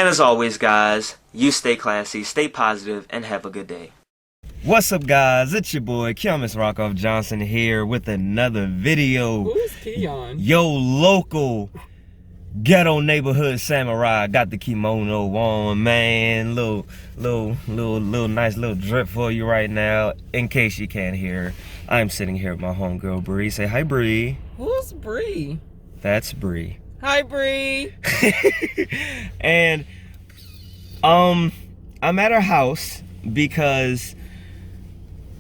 And as always, guys, you stay classy, stay positive, and have a good day. What's up, guys? It's your boy, Mr. Rockoff Johnson here with another video. Who's Keon? Yo, local ghetto neighborhood samurai. Got the kimono on, man. Little nice little drip for you right now. In case you can't hear, I'm sitting here with my homegirl, Bree. Say hi, Bree. Who's Bree? That's Bree. Hi, Bree. And I'm at her house because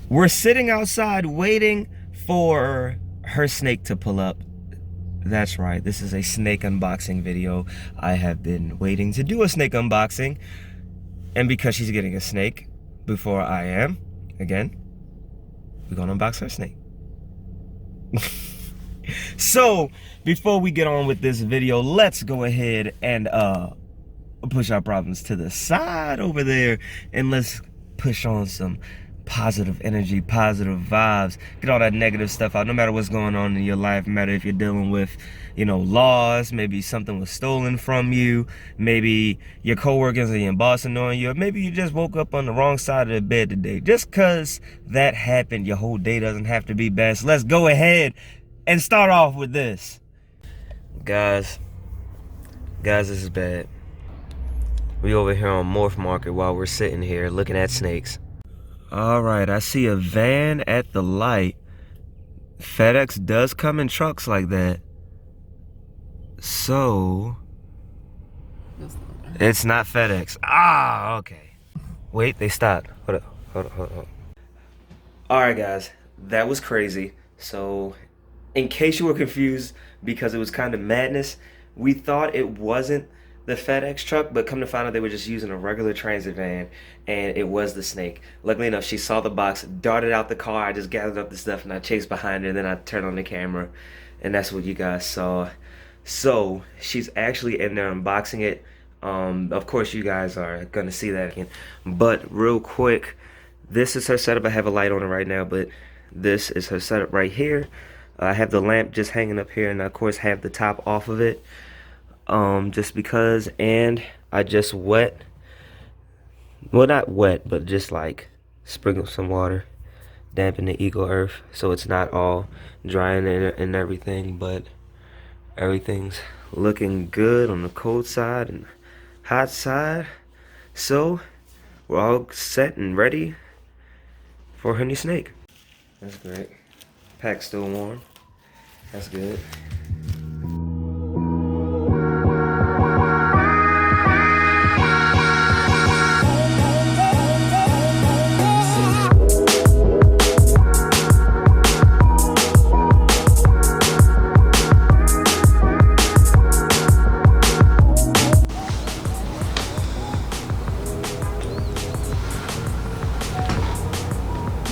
we're sitting outside waiting for her snake to pull up. That's right, this is a snake unboxing video. I have been waiting to do a snake unboxing, and because she's getting a snake before I am, again, we're gonna unbox her snake. So, before we get on with this video, let's go ahead and push our problems to the side over there, and let's push on some positive energy, positive vibes, get all that negative stuff out. No matter what's going on in your life, no matter if you're dealing with, you know, loss, maybe something was stolen from you, maybe your coworkers and your boss annoying you, or maybe you just woke up on the wrong side of the bed today. Just because that happened, your whole day doesn't have to be best. Let's go ahead and start off with this. Guys, this is bad. We over here on Morph Market while we're sitting here looking at snakes. All right, I see a van at the light. FedEx does come in trucks like that. So, it's not FedEx. Ah, okay. Wait, they stopped. Hold up. All right, guys, that was crazy. So, in case you were confused because it was kind of madness, we thought it wasn't the FedEx truck, but come to find out they were just using a regular transit van, and it was the snake. Luckily enough, she saw the box, darted out the car. I just gathered up the stuff and I chased behind her, and then I turned on the camera, and that's what you guys saw. So she's actually in there unboxing it. Of course you guys are gonna see that again, but real quick, this is her setup. I have a light on it right now, but this is her setup right here. I have the lamp just hanging up here, and I, of course, have the top off of it. Just because, and I just well, not wet, but just like sprinkle some water, dampen the Eco Earth so it's not all dry and everything, but everything's looking good on the cold side and hot side. So we're all set and ready for Honey Snake. That's great. Pack's still warm. That's good.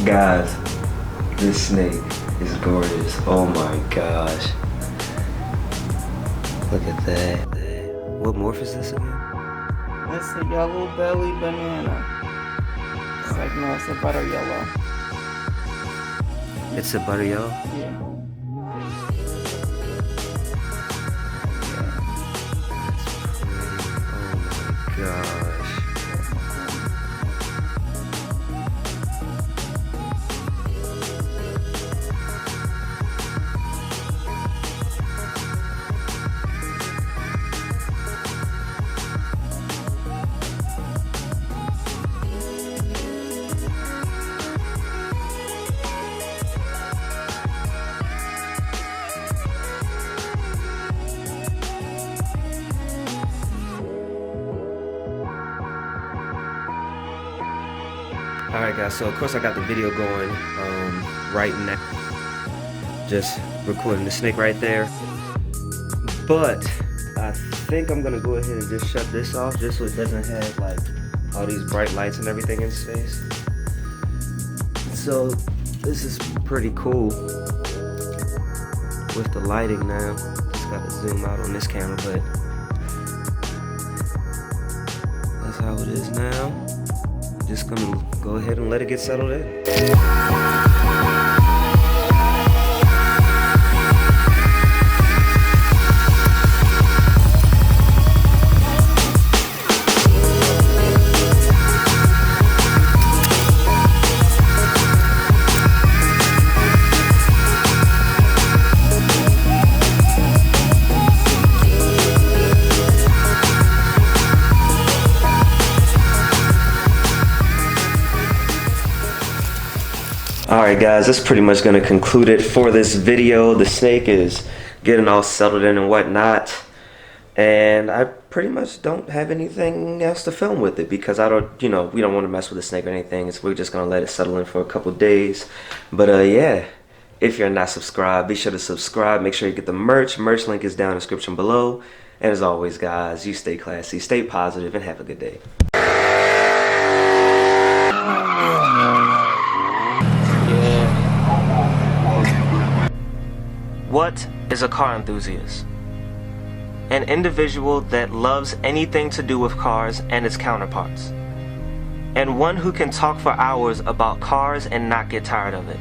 Guys, this snake is gorgeous. Oh my gosh. Look at that. What morph is this again? It's a yellow belly banana. It's like, no, it's a butter yellow. It's a butter yellow? Yeah. Oh my gosh. Alright guys, so of course I got the video going right now. Just recording the snake right there. But I think I'm gonna go ahead and just shut this off just so it doesn't have like all these bright lights and everything in space. So this is pretty cool with the lighting now. Just gotta zoom out on this camera, but that's how it is now. Just gonna go ahead and let it get settled in. Alright guys, that's pretty much going to conclude it for this video. The snake is getting all settled in and whatnot. And I pretty much don't have anything else to film with it because I don't, we don't want to mess with the snake or anything. So we're just going to let it settle in for a couple days. But yeah, if you're not subscribed, be sure to subscribe. Make sure you get the merch. Merch link is down in the description below. And as always guys, you stay classy, stay positive, and have a good day. What is a car enthusiast? An individual that loves anything to do with cars and its counterparts, and one who can talk for hours about cars and not get tired of it.